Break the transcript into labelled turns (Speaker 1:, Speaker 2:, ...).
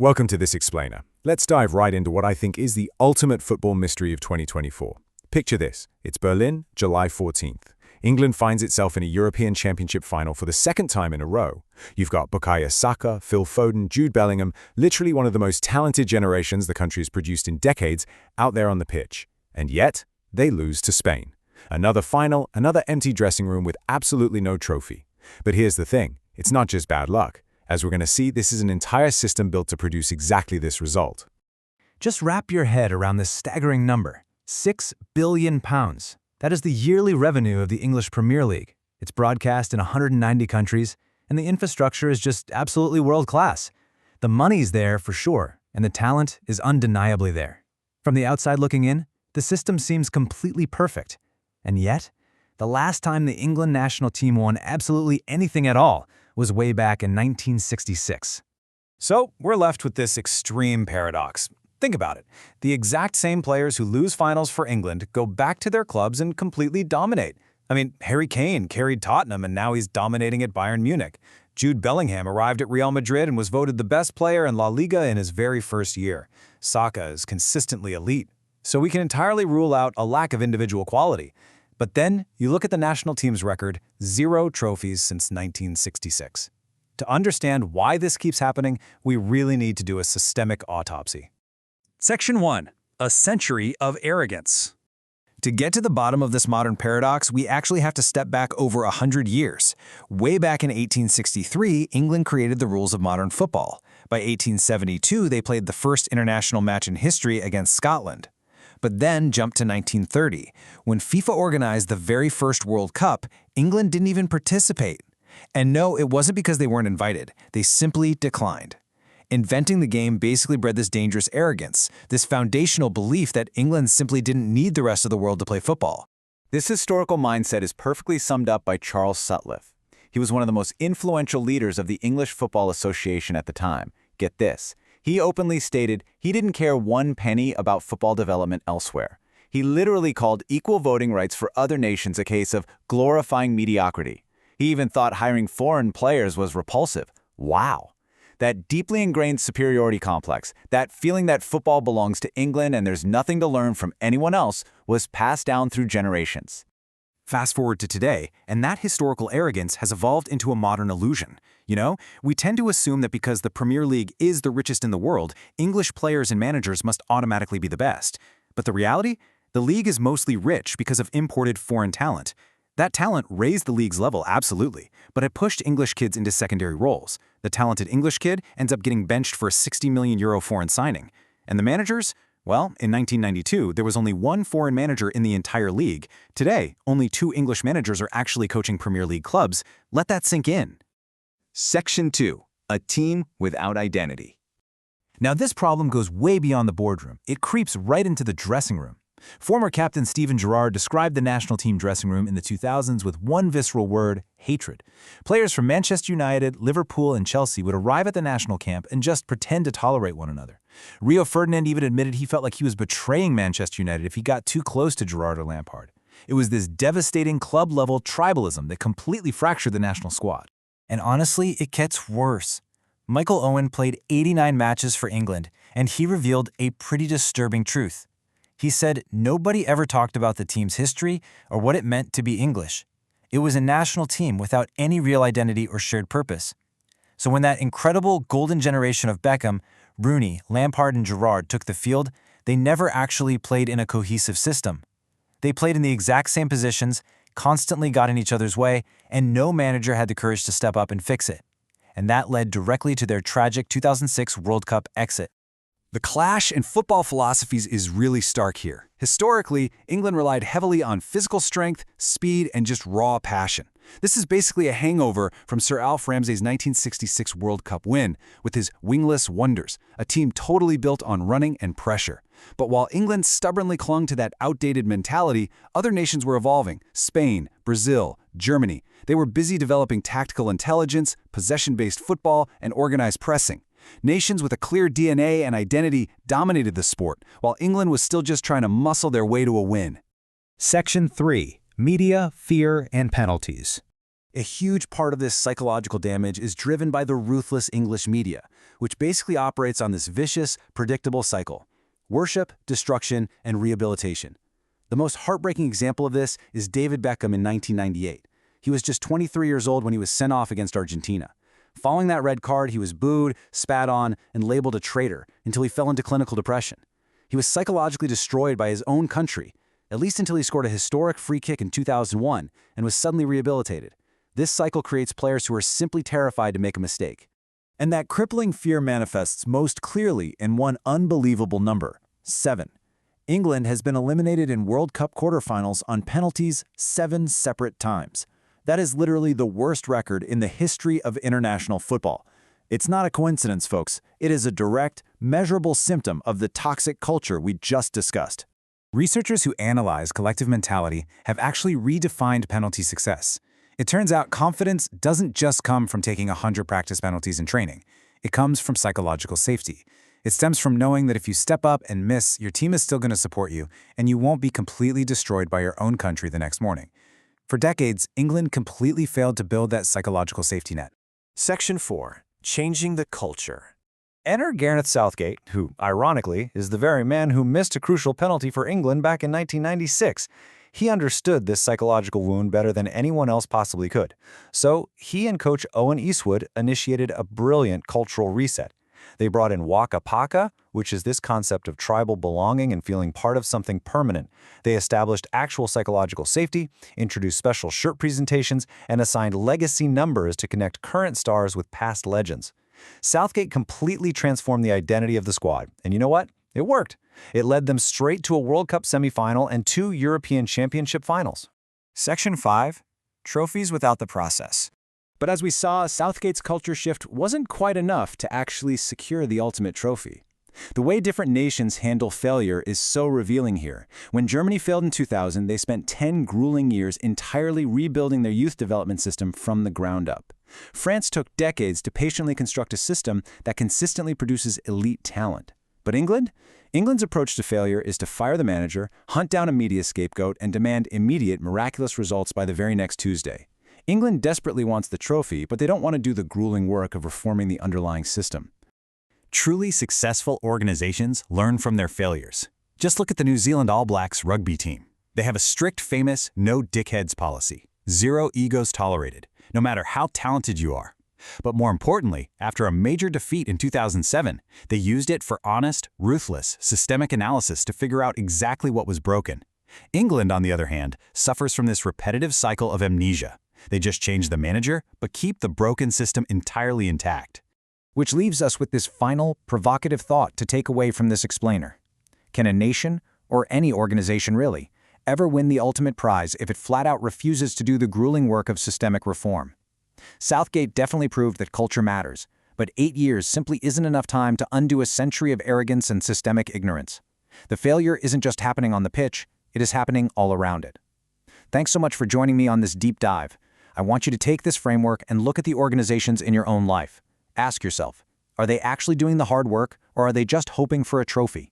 Speaker 1: Welcome to This Explainer. Let's dive right into what I think is the ultimate football mystery of 2024. Picture this. It's Berlin, July 14th. England finds itself in a European Championship final for the second time in a row. You've got Bukayo Saka, Phil Foden, Jude Bellingham, literally one of the most talented generations the country has produced in decades, out there on the pitch. And yet, they lose to Spain. Another final, another empty dressing room with absolutely no trophy. But here's the thing. It's not just bad luck. As we're going to see, this is an entire system built to produce exactly this result.
Speaker 2: Just wrap your head around this staggering number, £6 billion. That is the yearly revenue of the English Premier League. It's broadcast in 190 countries, and the infrastructure is just absolutely world-class. The money's there for sure, and the talent is undeniably there. From the outside looking in, the system seems completely perfect. And yet, the last time the England national team won absolutely anything at all was way back in 1966.
Speaker 3: So, we're left with this extreme paradox. Think about it. The exact same players who lose finals for England go back to their clubs and completely dominate. I mean, Harry Kane carried Tottenham and now he's dominating at Bayern Munich. Jude Bellingham arrived at Real Madrid and was voted the best player in La Liga in his very first year. Saka is consistently elite. So we can entirely rule out a lack of individual quality. But then, you look at the national team's record, 0 trophies since 1966. To understand why this keeps happening, we really need to do a systemic autopsy. Section 1. A century of arrogance. To get to the bottom of this modern paradox, we actually have to step back over 100 years. Way back in 1863, England created the rules of modern football. By 1872, they played the first international match in history against Scotland. But then jump to 1930. When FIFA organized the very first World Cup, England didn't even participate. And no, it wasn't because they weren't invited. They simply declined. Inventing the game basically bred this dangerous arrogance, this foundational belief that England simply didn't need the rest of the world to play football.
Speaker 4: This historical mindset is perfectly summed up by Charles Sutcliffe. He was one of the most influential leaders of the English Football Association at the time. Get this. He openly stated he didn't care one penny about football development elsewhere. He literally called equal voting rights for other nations a case of glorifying mediocrity. He even thought hiring foreign players was repulsive. Wow! That deeply ingrained superiority complex, that feeling that football belongs to England and there's nothing to learn from anyone else, was passed down through generations.
Speaker 3: Fast forward to today, and that historical arrogance has evolved into a modern illusion. You know, we tend to assume that because the Premier League is the richest in the world, English players and managers must automatically be the best. But the reality? The league is mostly rich because of imported foreign talent. That talent raised the league's level, absolutely, but it pushed English kids into secondary roles. The talented English kid ends up getting benched for a €60 million foreign signing. And the managers? Well, in 1992, there was only one foreign manager in the entire league. Today, only 2 English managers are actually coaching Premier League clubs. Let that sink in.
Speaker 4: Section 2. A team without identity.
Speaker 2: Now this problem goes way beyond the boardroom. It creeps right into the dressing room. Former captain Steven Gerrard described the national team dressing room in the 2000s with one visceral word: hatred. Players from Manchester United, Liverpool, and Chelsea would arrive at the national camp and just pretend to tolerate one another. Rio Ferdinand even admitted he felt like he was betraying Manchester United if he got too close to Gerrard or Lampard. It was this devastating club-level tribalism that completely fractured the national squad. And honestly, it gets worse. Michael Owen played 89 matches for England, and he revealed a pretty disturbing truth. He said nobody ever talked about the team's history or what it meant to be English. It was a national team without any real identity or shared purpose. So when that incredible golden generation of Beckham, Rooney, Lampard, and Gerrard took the field, they never actually played in a cohesive system. They played in the exact same positions, constantly got in each other's way, and no manager had the courage to step up and fix it. And that led directly to their tragic 2006 World Cup exit.
Speaker 3: The clash in football philosophies is really stark here. Historically, England relied heavily on physical strength, speed, and just raw passion. This is basically a hangover from Sir Alf Ramsey's 1966 World Cup win with his wingless wonders, a team totally built on running and pressure. But while England stubbornly clung to that outdated mentality, other nations were evolving. Spain, Brazil, Germany. They were busy developing tactical intelligence, possession-based football, and organized pressing. Nations with a clear DNA and identity dominated the sport, while England was still just trying to muscle their way to a win.
Speaker 2: Section 3. Media, Fear, and Penalties. A huge part of this psychological damage is driven by the ruthless English media, which basically operates on this vicious, predictable cycle: worship, destruction, and rehabilitation. The most heartbreaking example of this is David Beckham in 1998. He was just 23 years old when he was sent off against Argentina. Following that red card, he was booed, spat on, and labeled a traitor until he fell into clinical depression. He was psychologically destroyed by his own country, at least until he scored a historic free kick in 2001 and was suddenly rehabilitated. This cycle creates players who are simply terrified to make a mistake. And that crippling fear manifests most clearly in one unbelievable number: 7. England has been eliminated in World Cup quarterfinals on penalties 7 separate times. That is literally the worst record in the history of international football. It's not a coincidence, folks. It is a direct, measurable symptom of the toxic culture we just discussed.
Speaker 3: Researchers who analyze collective mentality have actually redefined penalty success. It turns out confidence doesn't just come from taking 100 practice penalties in training. It comes from psychological safety. It stems from knowing that if you step up and miss, your team is still going to support you, and you won't be completely destroyed by your own country the next morning. For decades, England completely failed to build that psychological safety net.
Speaker 5: Section 4. Changing the culture.
Speaker 3: Enter Gareth Southgate, who, ironically, is the very man who missed a crucial penalty for England back in 1996. He understood this psychological wound better than anyone else possibly could. So he and coach Owen Eastwood initiated a brilliant cultural reset. They brought in Waka Paka, which is this concept of tribal belonging and feeling part of something permanent. They established actual psychological safety, introduced special shirt presentations, and assigned legacy numbers to connect current stars with past legends. Southgate completely transformed the identity of the squad, and you know what? It worked. It led them straight to a World Cup semifinal and 2 European Championship finals.
Speaker 5: Section 5. Trophies without the process.
Speaker 2: But as we saw, Southgate's culture shift wasn't quite enough to actually secure the ultimate trophy. The way different nations handle failure is so revealing here. When Germany failed in 2000, they spent 10 grueling years entirely rebuilding their youth development system from the ground up. France took decades to patiently construct a system that consistently produces elite talent. But England's approach to failure is to fire the manager, hunt down a media scapegoat, and demand immediate, miraculous results by the very next Tuesday. England desperately wants the trophy, but they don't want to do the grueling work of reforming the underlying system.
Speaker 3: Truly successful organizations learn from their failures. Just look at the New Zealand All Blacks rugby team. They have a strict, famous, no dickheads policy. 0 egos tolerated, no matter how talented you are. But more importantly, after a major defeat in 2007, they used it for honest, ruthless, systemic analysis to figure out exactly what was broken. England, on the other hand, suffers from this repetitive cycle of amnesia. They just change the manager, but keep the broken system entirely intact.
Speaker 2: Which leaves us with this final, provocative thought to take away from this explainer. Can a nation, or any organization really, ever win the ultimate prize if it flat out refuses to do the grueling work of systemic reform? Southgate definitely proved that culture matters, but 8 years simply isn't enough time to undo a century of arrogance and systemic ignorance. The failure isn't just happening on the pitch, it is happening all around it. Thanks so much for joining me on this deep dive. I want you to take this framework and look at the organizations in your own life. Ask yourself, are they actually doing the hard work, or are they just hoping for a trophy?